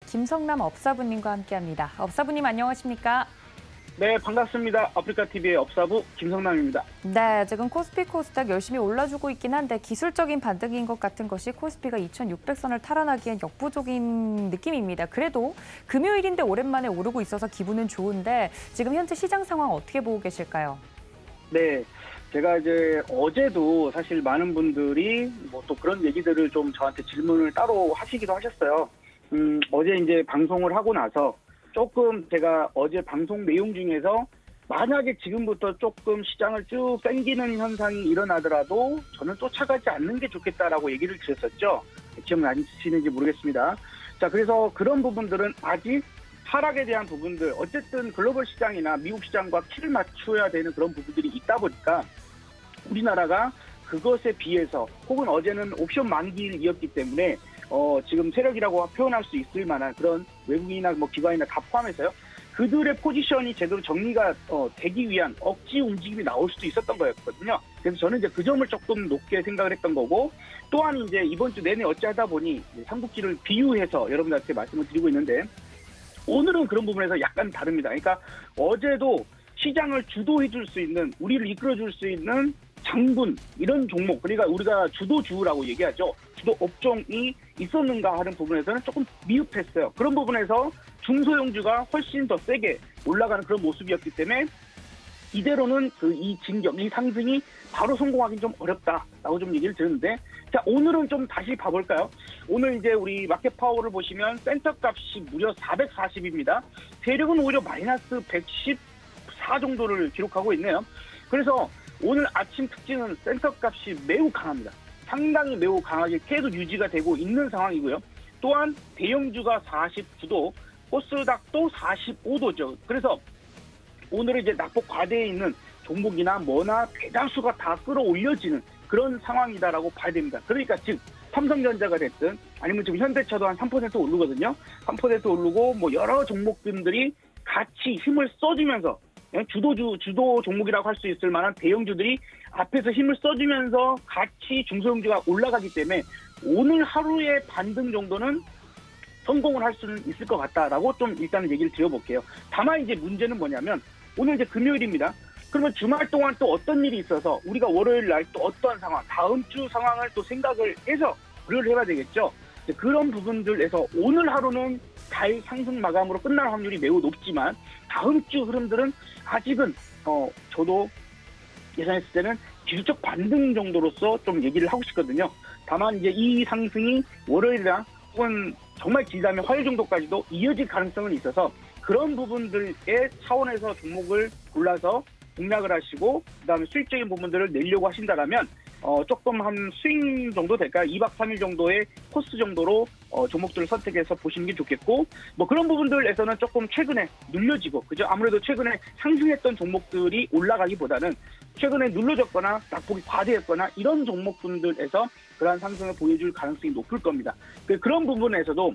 김성남 업사부님과 함께합니다. 업사부님 안녕하십니까? 네, 반갑습니다. 아프리카TV의 업사부 김성남입니다. 네, 지금 코스피 코스닥 열심히 올라주고 있긴 한데 기술적인 반등인 것 같은 것이 코스피가 2600선을 탈환하기엔 역부족인 느낌입니다. 그래도 금요일인데 오랜만에 오르고 있어서 기분은 좋은데 지금 현재 시장 상황 어떻게 보고 계실까요? 네, 제가 이제 어제도 사실 많은 분들이 뭐 또 그런 얘기들을 좀 저한테 질문을 따로 하시기도 하셨어요. 어제 이제 방송을 하고 나서 조금 제가 어제 방송 내용 중에서 만약에 지금부터 조금 시장을 쭉 당기는 현상이 일어나더라도 저는 쫓아가지 않는 게 좋겠다라고 얘기를 드렸었죠. 기억나시는지 모르겠습니다. 자, 그래서 그런 부분들은 아직 하락에 대한 부분들, 어쨌든 글로벌 시장이나 미국 시장과 키를 맞춰야 되는 그런 부분들이 있다 보니까 우리나라가 그것에 비해서 혹은 어제는 옵션 만기일이었기 때문에 지금 세력이라고 표현할 수 있을 만한 그런 외국인이나 뭐 기관이나 다 포함해서요. 그들의 포지션이 제대로 정리가 되기 위한 억지 움직임이 나올 수도 있었던 거였거든요. 그래서 저는 이제 그 점을 조금 높게 생각을 했던 거고, 또한 이제 이번 주 내내 어찌하다 보니 삼국지를 비유해서 여러분들한테 말씀을 드리고 있는데, 오늘은 그런 부분에서 약간 다릅니다. 그러니까 어제도 시장을 주도해 줄 수 있는, 우리를 이끌어 줄 수 있는 장군, 이런 종목, 그러니까 우리가 주도주라고 얘기하죠. 주도 업종이 있었는가 하는 부분에서는 조금 미흡했어요. 그런 부분에서 중소형주가 훨씬 더 세게 올라가는 그런 모습이었기 때문에 이대로는 이 진격, 이 상승이 바로 성공하기는 좀 어렵다라고 좀 얘기를 드렸는데, 자, 오늘은 좀 다시 봐볼까요? 오늘 이제 우리 마켓 파워를 보시면 센터 값이 무려 440입니다. 세력은 오히려 마이너스 114 정도를 기록하고 있네요. 그래서 오늘 아침 특징은 센터 값이 매우 강합니다. 상당히 매우 강하게 계속 유지가 되고 있는 상황이고요. 또한 대형주가 49도, 코스닥도 45도죠. 그래서 오늘은 이제 낙폭 과대에 있는 종목이나 뭐나 대다수가 다 끌어올려지는 그런 상황이다라고 봐야 됩니다. 그러니까 즉 삼성전자가 됐든 아니면 지금 현대차도 한 3% 오르거든요. 3% 오르고 뭐 여러 종목들이 같이 힘을 써주면서 주도 종목이라고 할 수 있을 만한 대형주들이 앞에서 힘을 써주면서 같이 중소형주가 올라가기 때문에 오늘 하루의 반등 정도는 성공을 할 수는 있을 것 같다라고 좀 일단은 얘기를 드려볼게요. 다만 이제 문제는 뭐냐면 오늘 이제 금요일입니다. 그러면 주말 동안 또 어떤 일이 있어서 우리가 월요일 날 또 어떤 상황, 다음 주 상황을 또 생각을 해서 고려를 해봐야 되겠죠. 그런 부분들에서 오늘 하루는 잘 상승 마감으로 끝날 확률이 매우 높지만 다음 주 흐름들은 아직은 저도 예상했을 때는 기술적 반등 정도로서 좀 얘기를 하고 싶거든요. 다만 이제 이 상승이 월요일이나 혹은 정말 길다면 화요일 정도까지도 이어질 가능성은 있어서 그런 부분들의 차원에서 종목을 골라서 공략을 하시고 그다음에 수익적인 부분들을 내려고 하신다라면 조금 한 스윙 정도 될까요? 2박 3일 정도의 코스 정도로 종목들을 선택해서 보시는 게 좋겠고, 뭐 그런 부분들에서는 조금 최근에 눌려지고, 그죠? 아무래도 최근에 상승했던 종목들이 올라가기보다는 최근에 눌러졌거나 낙폭이 과대했거나 이런 종목분들에서 그러한 상승을 보여줄 가능성이 높을 겁니다. 그런 부분에서도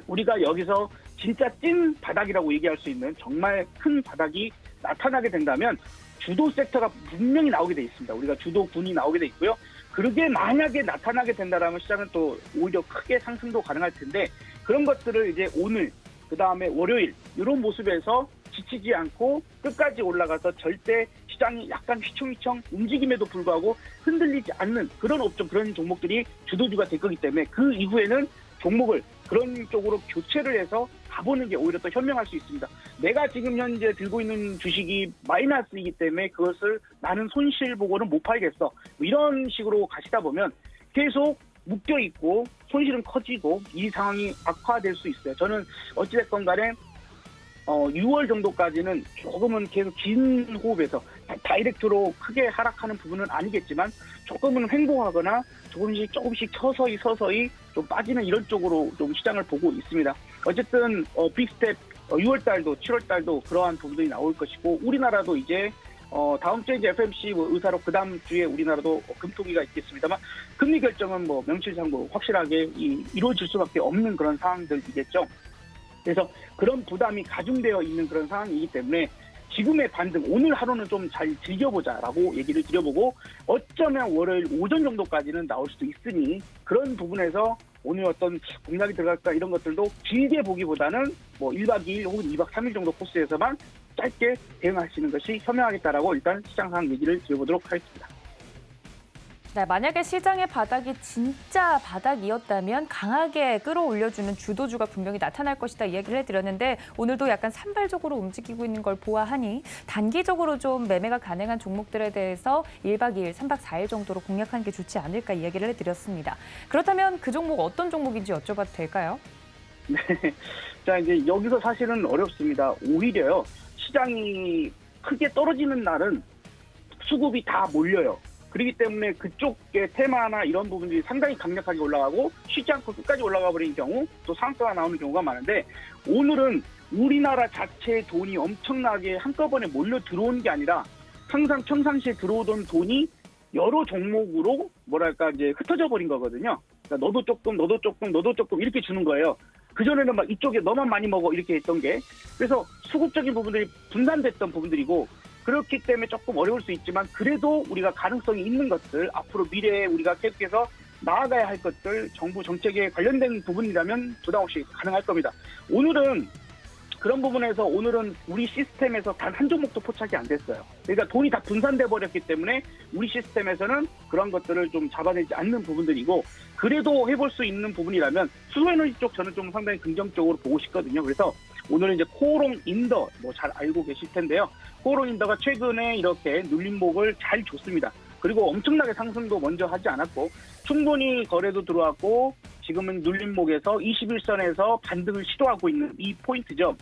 우리가 여기서 진짜 찐 바닥이라고 얘기할 수 있는 정말 큰 바닥이 나타나게 된다면 주도 섹터가 분명히 나오게 돼 있습니다. 우리가 주도군이 나오게 돼 있고요. 그러게 만약에 나타나게 된다라면 시장은 또 오히려 크게 상승도 가능할 텐데 그런 것들을 이제 오늘 그다음에 월요일 이런 모습에서 지치지 않고 끝까지 올라가서 절대 시장이 약간 휘청휘청 움직임에도 불구하고 흔들리지 않는 그런 업종, 그런 종목들이 주도주가 될 거기 때문에 그 이후에는 종목을 그런 쪽으로 교체를 해서 가보는 게 오히려 더 현명할 수 있습니다. 내가 지금 현재 들고 있는 주식이 마이너스이기 때문에 그것을 나는 손실 보고는 못 팔겠어. 뭐 이런 식으로 가시다 보면 계속 묶여있고 손실은 커지고 이 상황이 악화될 수 있어요. 저는 어찌됐건 간에 6월 정도까지는 조금은 계속 긴 호흡에서 다이렉트로 크게 하락하는 부분은 아니겠지만 조금은 횡보하거나 조금씩 서서히 좀 빠지는 이런 쪽으로 좀 시장을 보고 있습니다. 어쨌든 빅스텝 6월 달도 7월 달도 그러한 부분들이 나올 것이고 우리나라도 이제 다음 주에 이제 FMC 의사로 그 다음 주에 우리나라도 금토기가 있겠습니다만 금리 결정은 뭐 명실상부 확실하게 이루어질 수밖에 없는 그런 상황들이겠죠. 그래서 그런 부담이 가중되어 있는 그런 상황이기 때문에 지금의 반등 오늘 하루는 좀 잘 즐겨보자라고 얘기를 드려보고 어쩌면 월요일 오전 정도까지는 나올 수도 있으니 그런 부분에서 오늘 어떤 공략이 들어갈까 이런 것들도 길게 보기보다는 뭐 1박 2일 혹은 2박 3일 정도 코스에서만 짧게 대응하시는 것이 현명하겠다라고 일단 시장 상황 얘기를 드려보도록 하겠습니다. 네, 만약에 시장의 바닥이 진짜 바닥이었다면 강하게 끌어올려주는 주도주가 분명히 나타날 것이다 이야기를 해드렸는데 오늘도 약간 산발적으로 움직이고 있는 걸 보아하니 단기적으로 좀 매매가 가능한 종목들에 대해서 1박 2일, 3박 4일 정도로 공략하는 게 좋지 않을까 이야기를 해드렸습니다. 그렇다면 그 종목 어떤 종목인지 여쭤봐도 될까요? 네. 자, 이제 여기서 사실은 어렵습니다. 오히려요, 시장이 크게 떨어지는 날은 수급이 다 몰려요. 그렇기 때문에 그쪽의 테마나 이런 부분들이 상당히 강력하게 올라가고 쉬지 않고 끝까지 올라가 버리는 경우 또 상승가 나오는 경우가 많은데 오늘은 우리나라 자체의 돈이 엄청나게 한꺼번에 몰려 들어온 게 아니라 항상 평상시에 들어오던 돈이 여러 종목으로 뭐랄까 이제 흩어져 버린 거거든요. 그러니까 너도 조금, 너도 조금, 너도 조금 이렇게 주는 거예요. 그전에는 막 이쪽에 너만 많이 먹어 이렇게 했던 게 그래서 수급적인 부분들이 분산됐던 부분들이고 그렇기 때문에 조금 어려울 수 있지만 그래도 우리가 가능성이 있는 것들 앞으로 미래에 우리가 계속해서 나아가야 할 것들 정부 정책에 관련된 부분이라면 부담 없이 가능할 겁니다. 오늘은 그런 부분에서 오늘은 우리 시스템에서 단 한 종목도 포착이 안 됐어요. 그러니까 돈이 다 분산돼 버렸기 때문에 우리 시스템에서는 그런 것들을 좀 잡아내지 않는 부분들이고 그래도 해볼 수 있는 부분이라면 수소에너지 쪽 저는 좀 상당히 긍정적으로 보고 싶거든요. 그래서 오늘은 이제 코오롱 인더 뭐 잘 알고 계실 텐데요. 코오롱 인더가 최근에 이렇게 눌림목을 잘 줬습니다. 그리고 엄청나게 상승도 먼저 하지 않았고 충분히 거래도 들어왔고 지금은 눌림목에서 21선에서 반등을 시도하고 있는 이 포인트죠.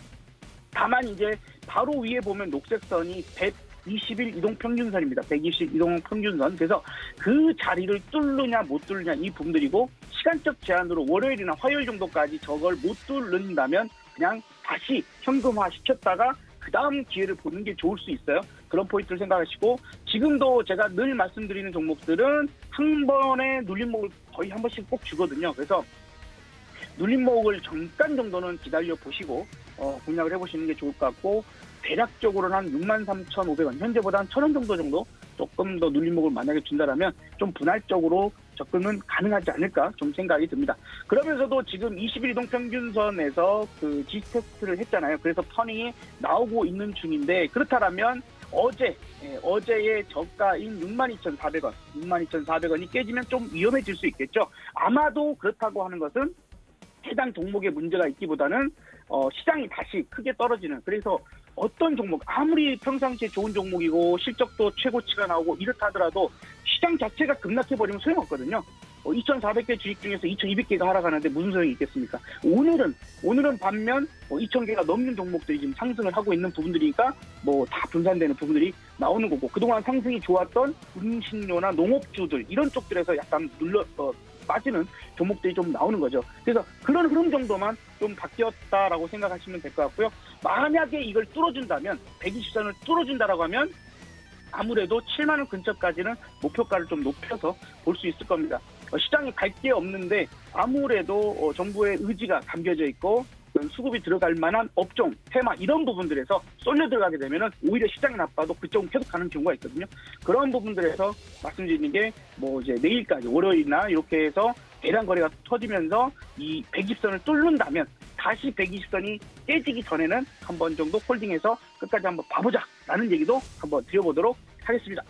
다만 이제 바로 위에 보면 녹색선이 120일 이동평균선입니다. 120일 이동평균선. 그래서 그 자리를 뚫느냐 못 뚫느냐 이 부분들이고 시간적 제한으로 월요일이나 화요일 정도까지 저걸 못 뚫는다면 그냥 다시 현금화 시켰다가 그 다음 기회를 보는 게 좋을 수 있어요. 그런 포인트를 생각하시고 지금도 제가 늘 말씀드리는 종목들은 한 번에 눌림목을 거의 한 번씩 꼭 주거든요. 그래서 눌림목을 잠깐 정도는 기다려 보시고 공략을 해보시는 게 좋을 것 같고 대략적으로는 한 63,500원 현재보다 한 1,000원 정도 조금 더 눌림목을 만약에 준다라면 좀 분할적으로 접근은 가능하지 않을까 좀 생각이 듭니다. 그러면서도 지금 20일 이동평균선에서 그 지지테스트를 했잖아요. 그래서 터닝이 나오고 있는 중인데 그렇다면 어제의 저가인 62,400원, 62,400원이 깨지면 좀 위험해질 수 있겠죠. 아마도 그렇다고 하는 것은 해당 종목에 문제가 있기보다는 시장이 다시 크게 떨어지는 그래서 어떤 종목 아무리 평상시에 좋은 종목이고 실적도 최고치가 나오고 이렇다 하더라도 시장 자체가 급락해버리면 소용없거든요. 2,400개 주식 중에서 2,200개가 하락하는데 무슨 소용이 있겠습니까? 오늘은 반면 2,000개가 넘는 종목들이 지금 상승을 하고 있는 부분들이니까 뭐 다 분산되는 부분들이 나오는 거고 그동안 상승이 좋았던 음식료나 농업주들 이런 쪽들에서 약간 빠지는 종목들이 좀 나오는 거죠. 그래서 그런 흐름 정도만 좀 바뀌었다라고 생각하시면 될 것 같고요. 만약에 이걸 뚫어준다면 120선을 뚫어준다라고 하면 아무래도 7만 원 근처까지는 목표가를 좀 높여서 볼 수 있을 겁니다. 시장이 갈 게 없는데 아무래도 정부의 의지가 담겨져 있고 수급이 들어갈 만한 업종, 테마 이런 부분들에서 쏠려 들어가게 되면은 오히려 시장이 나빠도 그쪽은 계속 가는 경우가 있거든요. 그런 부분들에서 말씀드리는 게 뭐 이제 내일까지 월요일이나 이렇게 해서 대량 거래가 터지면서 이 120선을 뚫는다면 다시 120선이 깨지기 전에는 한 번 정도 홀딩해서 끝까지 한번 봐보자라는 얘기도 한번 드려보도록 하겠습니다.